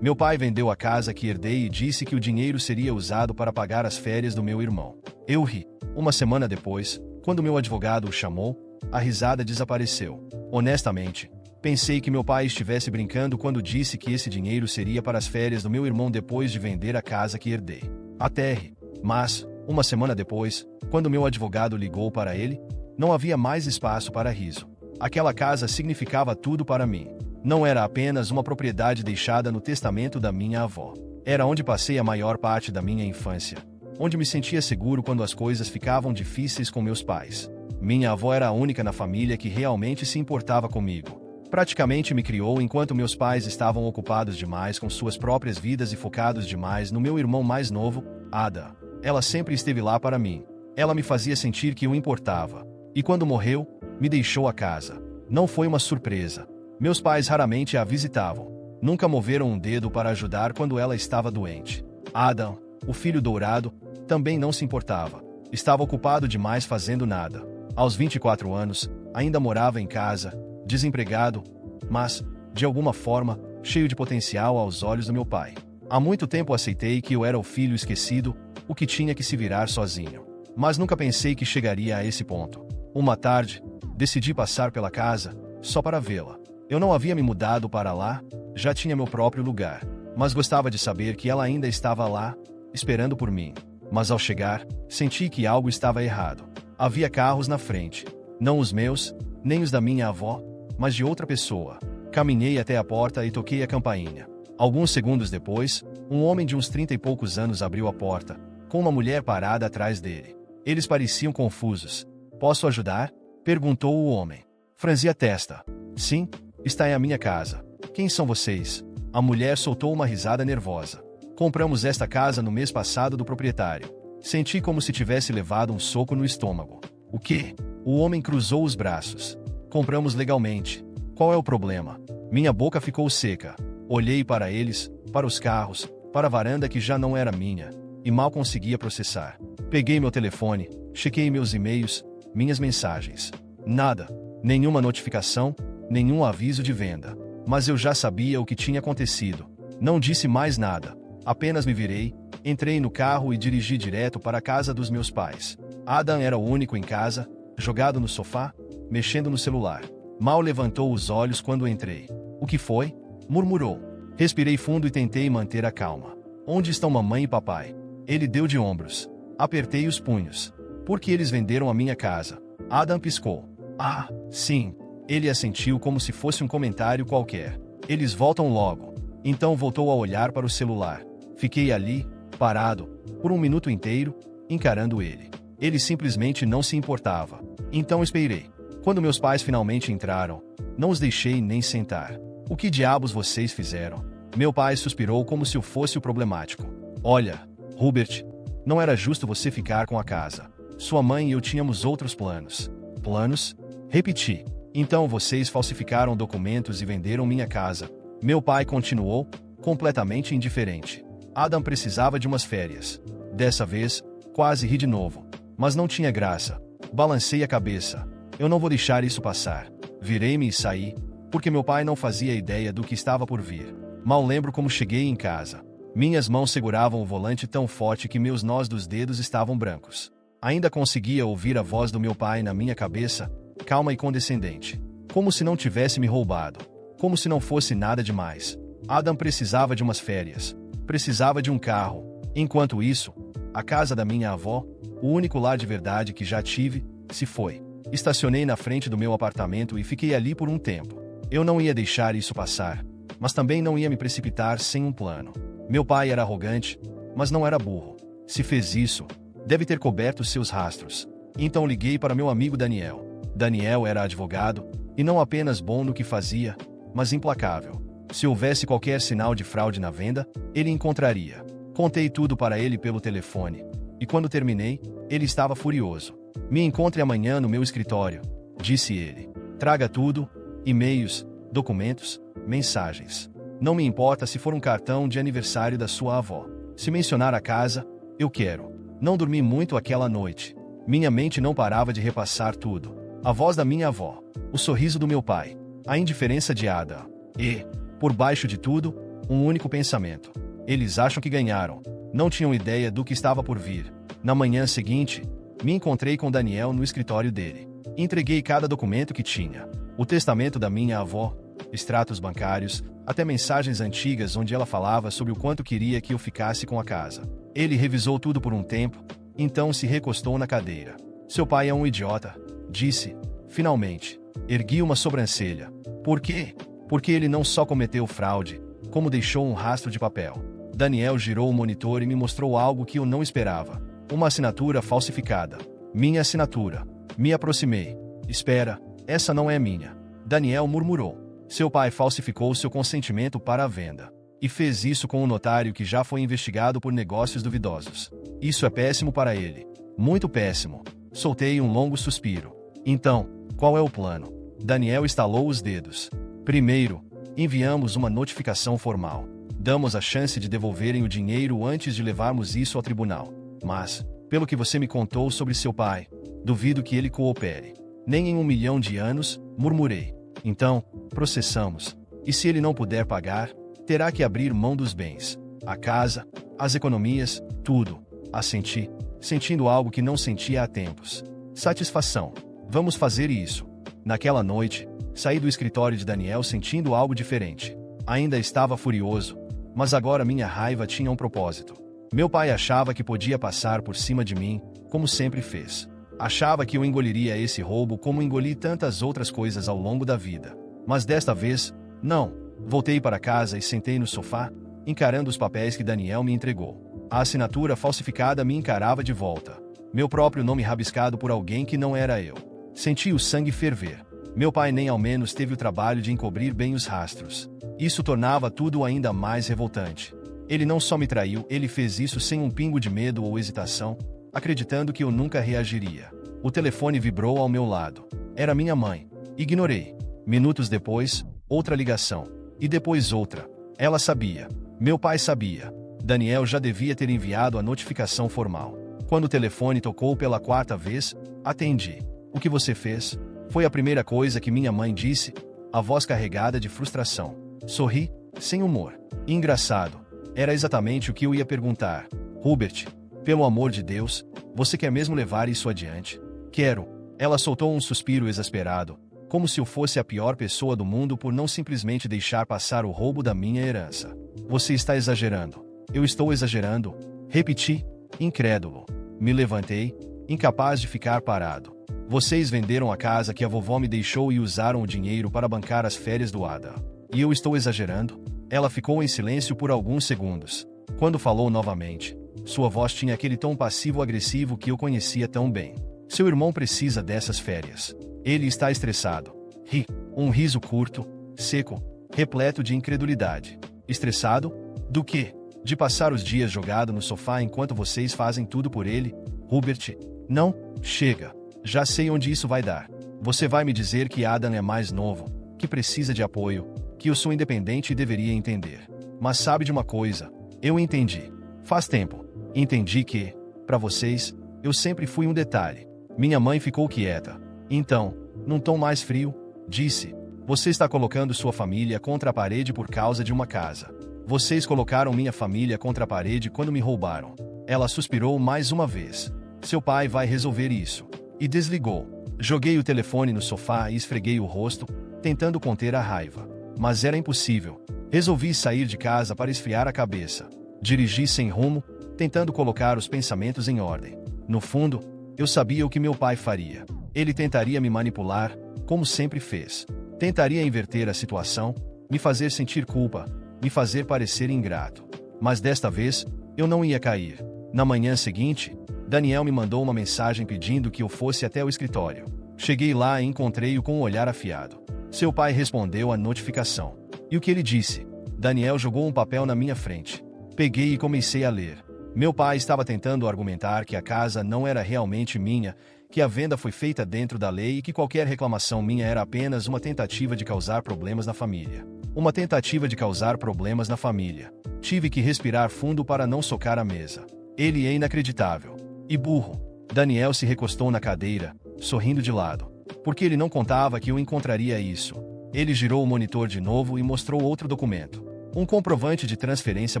Meu pai vendeu a casa que herdei e disse que o dinheiro seria usado para pagar as férias do meu irmão. Eu ri. Uma semana depois, quando meu advogado o chamou, a risada desapareceu. Honestamente, pensei que meu pai estivesse brincando quando disse que esse dinheiro seria para as férias do meu irmão depois de vender a casa que herdei. Até ri. Mas, uma semana depois, quando meu advogado ligou para ele, não havia mais espaço para riso. Aquela casa significava tudo para mim. Não era apenas uma propriedade deixada no testamento da minha avó. Era onde passei a maior parte da minha infância. Onde me sentia seguro quando as coisas ficavam difíceis com meus pais. Minha avó era a única na família que realmente se importava comigo. Praticamente me criou enquanto meus pais estavam ocupados demais com suas próprias vidas e focados demais no meu irmão mais novo, Ada. Ela sempre esteve lá para mim. Ela me fazia sentir que eu importava. E quando morreu, me deixou a casa. Não foi uma surpresa. Meus pais raramente a visitavam. Nunca moveram um dedo para ajudar quando ela estava doente. Adam, o filho dourado, também não se importava. Estava ocupado demais fazendo nada. Aos 24 anos, ainda morava em casa, desempregado, mas, de alguma forma, cheio de potencial aos olhos do meu pai. Há muito tempo aceitei que eu era o filho esquecido, o que tinha que se virar sozinho. Mas nunca pensei que chegaria a esse ponto. Uma tarde, decidi passar pela casa, só para vê-la. Eu não havia me mudado para lá, já tinha meu próprio lugar, mas gostava de saber que ela ainda estava lá, esperando por mim. Mas ao chegar, senti que algo estava errado. Havia carros na frente, não os meus, nem os da minha avó, mas de outra pessoa. Caminhei até a porta e toquei a campainha. Alguns segundos depois, um homem de uns 30 e poucos anos abriu a porta, com uma mulher parada atrás dele. Eles pareciam confusos. "Posso ajudar?" perguntou o homem. Franzi a testa. "Sim, está em a minha casa. Quem são vocês?" A mulher soltou uma risada nervosa. "Compramos esta casa no mês passado do proprietário." Senti como se tivesse levado um soco no estômago. "O quê?" O homem cruzou os braços. "Compramos legalmente. Qual é o problema?" Minha boca ficou seca. Olhei para eles, para os carros, para a varanda que já não era minha, e mal conseguia processar. Peguei meu telefone, chequei meus e-mails, minhas mensagens. Nada. Nenhuma notificação, nenhum aviso de venda. Mas eu já sabia o que tinha acontecido. Não disse mais nada. Apenas me virei, entrei no carro e dirigi direto para a casa dos meus pais. Adam era o único em casa, jogado no sofá, mexendo no celular. Mal levantou os olhos quando entrei. "O que foi?" murmurou. Respirei fundo e tentei manter a calma. "Onde estão mamãe e papai?" Ele deu de ombros. Apertei os punhos. "Porque eles venderam a minha casa." Adam piscou. "Ah, sim." Ele assentiu como se fosse um comentário qualquer. "Eles voltam logo." Então voltou a olhar para o celular. Fiquei ali, parado, por um minuto inteiro, encarando ele. Ele simplesmente não se importava. Então esperei. Quando meus pais finalmente entraram, não os deixei nem sentar. "O que diabos vocês fizeram?" Meu pai suspirou como se eu fosse o problemático. "Olha, Hubert, não era justo você ficar com a casa. Sua mãe e eu tínhamos outros planos." "Planos?" Repeti. "Então vocês falsificaram documentos e venderam minha casa." Meu pai continuou, completamente indiferente. Adam precisava de umas férias. Dessa vez, quase ri de novo. Mas não tinha graça. Balancei a cabeça. Eu não vou deixar isso passar. Virei-me e saí, porque meu pai não fazia ideia do que estava por vir. Mal lembro como cheguei em casa. Minhas mãos seguravam o volante tão forte que meus nós dos dedos estavam brancos. Ainda conseguia ouvir a voz do meu pai na minha cabeça, calma e condescendente. Como se não tivesse me roubado. Como se não fosse nada demais. Adam precisava de umas férias. Precisava de um carro. Enquanto isso, a casa da minha avó, o único lar de verdade que já tive, se foi. Estacionei na frente do meu apartamento e fiquei ali por um tempo. Eu não ia deixar isso passar, mas também não ia me precipitar sem um plano. Meu pai era arrogante, mas não era burro. Se fez isso, deve ter coberto seus rastros. Então liguei para meu amigo Daniel. Daniel era advogado, e não apenas bom no que fazia, mas implacável. Se houvesse qualquer sinal de fraude na venda, ele encontraria. Contei tudo para ele pelo telefone, e quando terminei, ele estava furioso. "Me encontre amanhã no meu escritório", disse ele. "Traga tudo, e-mails, documentos, mensagens. Não me importa se for um cartão de aniversário da sua avó. Se mencionar a casa, eu quero." Não dormi muito aquela noite. Minha mente não parava de repassar tudo. A voz da minha avó, o sorriso do meu pai, a indiferença de Ada. E, por baixo de tudo, Um único pensamento. Eles acham que ganharam. Não tinham ideia do que estava por vir. Na manhã seguinte, me encontrei com Daniel no escritório dele. Entreguei cada documento que tinha. O testamento da minha avó, extratos bancários, até mensagens antigas onde ela falava sobre o quanto queria que eu ficasse com a casa. Ele revisou tudo por um tempo, então se recostou na cadeira. Seu pai é um idiota, disse. Finalmente, ergui uma sobrancelha. Por quê? Porque ele não só cometeu fraude, como deixou um rastro de papel. Daniel girou o monitor e me mostrou algo que eu não esperava. Uma assinatura falsificada. Minha assinatura. Me aproximei. Espera, essa não é minha. Daniel murmurou. Seu pai falsificou seu consentimento para a venda. E fez isso com um notário que já foi investigado por negócios duvidosos. Isso é péssimo para ele. Muito péssimo. Soltei um longo suspiro. Então, qual é o plano? Daniel estalou os dedos. Primeiro, enviamos uma notificação formal. Damos a chance de devolverem o dinheiro antes de levarmos isso ao tribunal. Mas, pelo que você me contou sobre seu pai, duvido que ele coopere. Nem em 1 milhão de anos, murmurei. Então, processamos. E se ele não puder pagar, terá que abrir mão dos bens. A casa, as economias, tudo. Assenti, sentindo algo que não sentia há tempos. Satisfação. Vamos fazer isso. Naquela noite, saí do escritório de Daniel sentindo algo diferente. Ainda estava furioso, mas agora minha raiva tinha um propósito. Meu pai achava que podia passar por cima de mim, como sempre fez. Achava que eu engoliria esse roubo como engoli tantas outras coisas ao longo da vida. Mas desta vez, não. Voltei para casa e sentei no sofá, encarando os papéis que Daniel me entregou. A assinatura falsificada me encarava de volta. Meu próprio nome rabiscado por alguém que não era eu. Senti o sangue ferver. Meu pai nem ao menos teve o trabalho de encobrir bem os rastros. Isso tornava tudo ainda mais revoltante. Ele não só me traiu, ele fez isso sem um pingo de medo ou hesitação, acreditando que eu nunca reagiria. O telefone vibrou ao meu lado. Era minha mãe. Ignorei. Minutos depois, outra ligação. E depois outra. Ela sabia. Meu pai sabia. Daniel já devia ter enviado a notificação formal. Quando o telefone tocou pela 4ª vez, atendi. O que você fez? Foi a primeira coisa que minha mãe disse, a voz carregada de frustração. Sorri, sem humor. Engraçado. Era exatamente o que eu ia perguntar. Hubert, pelo amor de Deus, você quer mesmo levar isso adiante? Quero. Ela soltou um suspiro exasperado, como se eu fosse a pior pessoa do mundo por não simplesmente deixar passar o roubo da minha herança. Você está exagerando. Eu estou exagerando? Repeti, incrédulo. Me levantei, incapaz de ficar parado. Vocês venderam a casa que a vovó me deixou e usaram o dinheiro para bancar as férias do Ada. E eu estou exagerando? Ela ficou em silêncio por alguns segundos. Quando falou novamente, sua voz tinha aquele tom passivo-agressivo que eu conhecia tão bem. Seu irmão precisa dessas férias. Ele está estressado. Ri. Um riso curto, seco, repleto de incredulidade. Estressado? Do quê? De passar os dias jogado no sofá enquanto vocês fazem tudo por ele? Hubert, não, chega. Já sei onde isso vai dar. Você vai me dizer que Adam é mais novo, que precisa de apoio, que eu sou independente e deveria entender. Mas sabe de uma coisa? Eu entendi. Faz tempo. Entendi que, para vocês, eu sempre fui um detalhe. Minha mãe ficou quieta. Então, num tom mais frio, disse: você está colocando sua família contra a parede por causa de uma casa. Vocês colocaram minha família contra a parede quando me roubaram. Ela suspirou mais uma vez. Seu pai vai resolver isso. E desligou. Joguei o telefone no sofá e esfreguei o rosto, tentando conter a raiva. Mas era impossível. Resolvi sair de casa para esfriar a cabeça. Dirigi sem rumo, tentando colocar os pensamentos em ordem. No fundo, eu sabia o que meu pai faria. Ele tentaria me manipular, como sempre fez. Tentaria inverter a situação, me fazer sentir culpa, me fazer parecer ingrato. Mas desta vez, eu não ia cair. Na manhã seguinte, Daniel me mandou uma mensagem pedindo que eu fosse até o escritório. Cheguei lá e encontrei-o com um olhar afiado. Seu pai respondeu à notificação. E o que ele disse? Daniel jogou um papel na minha frente. Peguei e comecei a ler. Meu pai estava tentando argumentar que a casa não era realmente minha, que a venda foi feita dentro da lei e que qualquer reclamação minha era apenas uma tentativa de causar problemas na família. Uma tentativa de causar problemas na família. Tive que respirar fundo para não socar a mesa. Ele é inacreditável. E burro. Daniel se recostou na cadeira, sorrindo de lado. Porque ele não contava que eu encontraria isso. Ele girou o monitor de novo e mostrou outro documento. um comprovante de transferência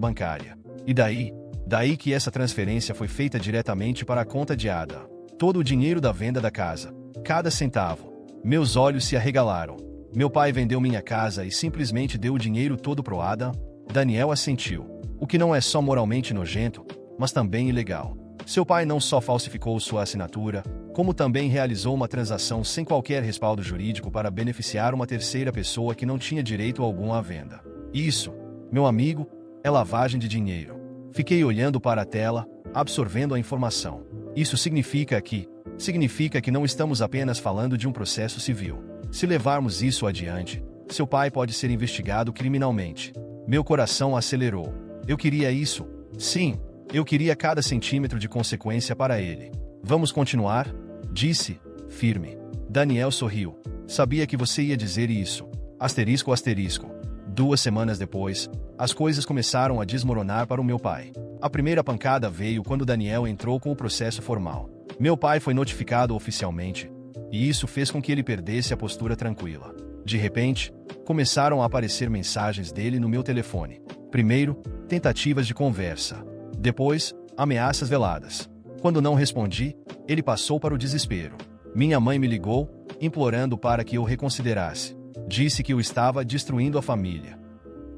bancária. E daí? Daí que essa transferência foi feita diretamente para a conta de Adam. Todo o dinheiro da venda da casa. Cada centavo. Meus olhos se arregalaram. Meu pai vendeu minha casa e simplesmente deu o dinheiro todo pro Adam? Daniel assentiu. O que não é só moralmente nojento, mas também ilegal. Seu pai não só falsificou sua assinatura, como também realizou uma transação sem qualquer respaldo jurídico para beneficiar uma terceira pessoa que não tinha direito algum à venda. Isso, meu amigo, é lavagem de dinheiro. Fiquei olhando para a tela, absorvendo a informação. Isso significa que não estamos apenas falando de um processo civil. Se levarmos isso adiante, seu pai pode ser investigado criminalmente. Meu coração acelerou. Eu queria isso. Sim, eu queria cada centímetro de consequência para ele. Vamos continuar? Disse, firme. Daniel sorriu. Sabia que você ia dizer isso. Asterisco, asterisco. 2 semanas depois, as coisas começaram a desmoronar para o meu pai. A primeira pancada veio quando Daniel entrou com o processo formal. Meu pai foi notificado oficialmente, e isso fez com que ele perdesse a postura tranquila. De repente, começaram a aparecer mensagens dele no meu telefone. Primeiro, tentativas de conversa. Depois, ameaças veladas. Quando não respondi, ele passou para o desespero. Minha mãe me ligou, implorando para que eu reconsiderasse. Disse que eu estava destruindo a família.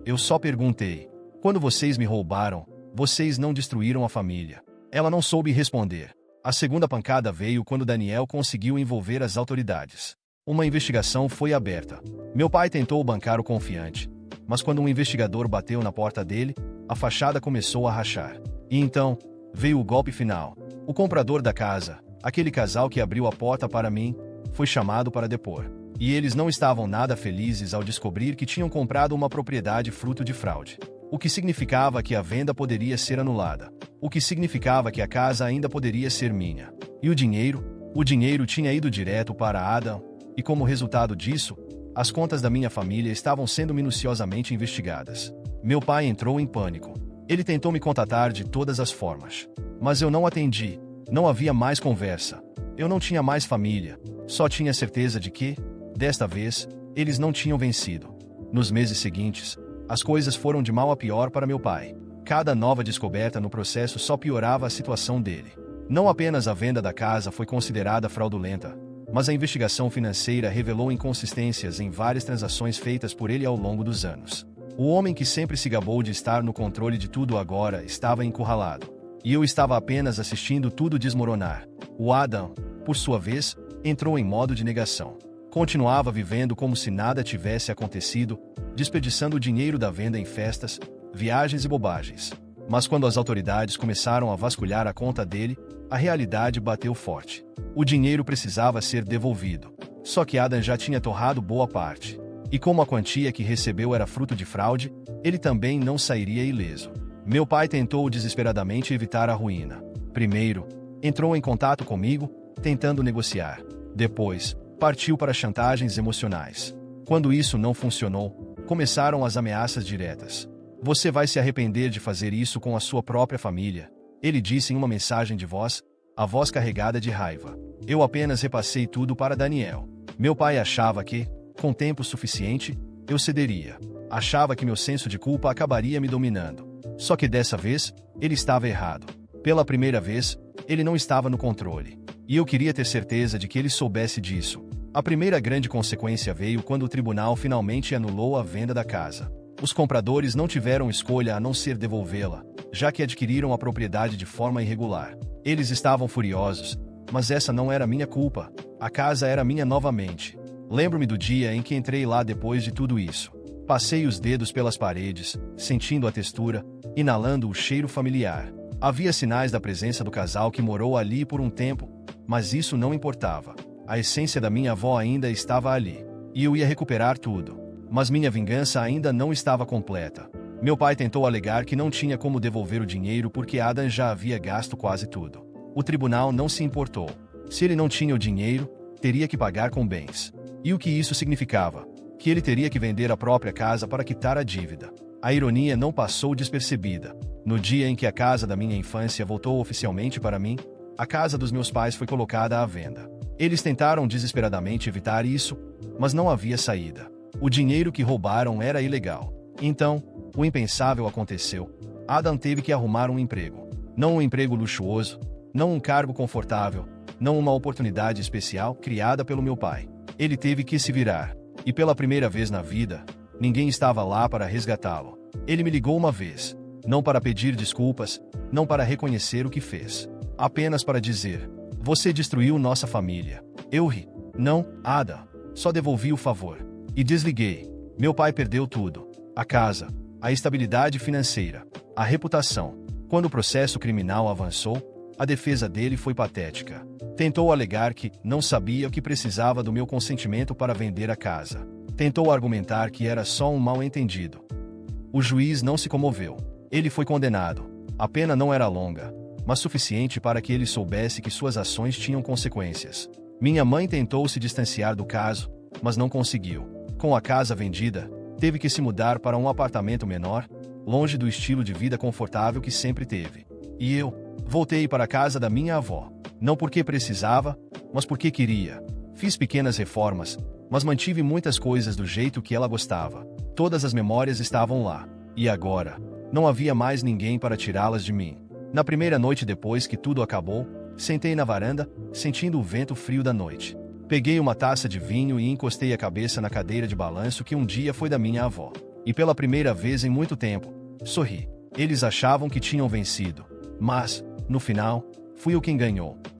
Eu só perguntei: quando vocês me roubaram, vocês não destruíram a família? Ela não soube responder. A segunda pancada veio quando Daniel conseguiu envolver as autoridades. Uma investigação foi aberta. Meu pai tentou bancar o confiante, mas quando um investigador bateu na porta dele, a fachada começou a rachar. E então, veio o golpe final. O comprador da casa, aquele casal que abriu a porta para mim, foi chamado para depor. E eles não estavam nada felizes ao descobrir que tinham comprado uma propriedade fruto de fraude. O que significava que a venda poderia ser anulada. O que significava que a casa ainda poderia ser minha. E o dinheiro? O dinheiro tinha ido direto para Adam, e como resultado disso, as contas da minha família estavam sendo minuciosamente investigadas. Meu pai entrou em pânico. Ele tentou me contatar de todas as formas. Mas eu não atendi. Não havia mais conversa. Eu não tinha mais família. Só tinha certeza de que, desta vez, eles não tinham vencido. Nos meses seguintes, as coisas foram de mal a pior para meu pai. Cada nova descoberta no processo só piorava a situação dele. Não apenas a venda da casa foi considerada fraudulenta, mas a investigação financeira revelou inconsistências em várias transações feitas por ele ao longo dos anos. O homem que sempre se gabou de estar no controle de tudo agora estava encurralado. E eu estava apenas assistindo tudo desmoronar. O Adam, por sua vez, entrou em modo de negação. Continuava vivendo como se nada tivesse acontecido, desperdiçando o dinheiro da venda em festas, viagens e bobagens. Mas quando as autoridades começaram a vasculhar a conta dele, a realidade bateu forte. O dinheiro precisava ser devolvido. Só que Adam já tinha torrado boa parte. E como a quantia que recebeu era fruto de fraude, ele também não sairia ileso. Meu pai tentou desesperadamente evitar a ruína. Primeiro, entrou em contato comigo, tentando negociar. Depois, partiu para chantagens emocionais. Quando isso não funcionou, começaram as ameaças diretas. Você vai se arrepender de fazer isso com a sua própria família, ele disse em uma mensagem de voz, a voz carregada de raiva. Eu apenas repassei tudo para Daniel. Meu pai achava que, com tempo suficiente, eu cederia. Achava que meu senso de culpa acabaria me dominando. Só que dessa vez, ele estava errado. Pela primeira vez, ele não estava no controle. E eu queria ter certeza de que ele soubesse disso. A primeira grande consequência veio quando o tribunal finalmente anulou a venda da casa. Os compradores não tiveram escolha a não ser devolvê-la, já que adquiriram a propriedade de forma irregular. Eles estavam furiosos, mas essa não era minha culpa. A casa era minha novamente. Lembro-me do dia em que entrei lá depois de tudo isso. Passei os dedos pelas paredes, sentindo a textura, inalando o cheiro familiar. Havia sinais da presença do casal que morou ali por um tempo, mas isso não importava. A essência da minha avó ainda estava ali, e eu ia recuperar tudo. Mas minha vingança ainda não estava completa. Meu pai tentou alegar que não tinha como devolver o dinheiro porque Adam já havia gasto quase tudo. O tribunal não se importou. Se ele não tinha o dinheiro, teria que pagar com bens. E o que isso significava? Que ele teria que vender a própria casa para quitar a dívida. A ironia não passou despercebida. No dia em que a casa da minha infância voltou oficialmente para mim, a casa dos meus pais foi colocada à venda. Eles tentaram desesperadamente evitar isso, mas não havia saída. O dinheiro que roubaram era ilegal. Então, O impensável aconteceu. Adam teve que arrumar um emprego. Não um emprego luxuoso, não um cargo confortável, não uma oportunidade especial criada pelo meu pai. Ele teve que se virar. E pela primeira vez na vida, ninguém estava lá para resgatá-lo. Ele me ligou uma vez, não para pedir desculpas, não para reconhecer o que fez, apenas para dizer: você destruiu nossa família. Eu ri. Não, Adam. Só devolvi o favor. E desliguei. Meu pai perdeu tudo. A casa, a estabilidade financeira, a reputação. Quando o processo criminal avançou, a defesa dele foi patética. Tentou alegar que não sabia que precisava do meu consentimento para vender a casa. Tentou argumentar que era só um mal-entendido. O juiz não se comoveu. Ele foi condenado. A pena não era longa, mas suficiente para que ele soubesse que suas ações tinham consequências. Minha mãe tentou se distanciar do caso, mas não conseguiu. Com a casa vendida, teve que se mudar para um apartamento menor, longe do estilo de vida confortável que sempre teve. E eu voltei para a casa da minha avó. Não porque precisava, mas porque queria. Fiz pequenas reformas, mas mantive muitas coisas do jeito que ela gostava. Todas as memórias estavam lá. E agora, não havia mais ninguém para tirá-las de mim. Na primeira noite depois que tudo acabou, sentei na varanda, sentindo o vento frio da noite. Peguei uma taça de vinho e encostei a cabeça na cadeira de balanço que um dia foi da minha avó. E pela primeira vez em muito tempo, sorri. Eles achavam que tinham vencido. Mas, no final, fui eu quem ganhou.